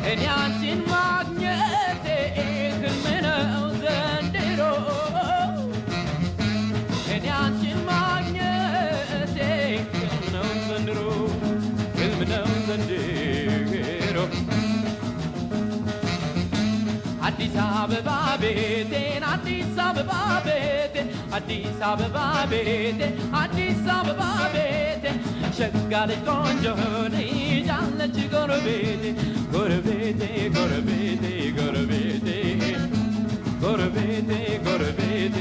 እኔ አንቺን ማግኘቴ ህልም ነው ዘንድሮ እኔ አንቺን ማግኘቴ ህልም ነው ዘንድሮ ህልም ነው ዘንድሮ አዲስ አበባ ቤቴን አዲስ አበባ ቤቴን አዲስ አበባ ቤቴን አዲስ አበባ ቤቴን ሸጋ ልጅ ቆንጆ ልጅ አለች ጎረቤቴ ጎረቤቴ ጎረቤቴ ጎረቤቴ ጎረቤቴ ጎረቤቴ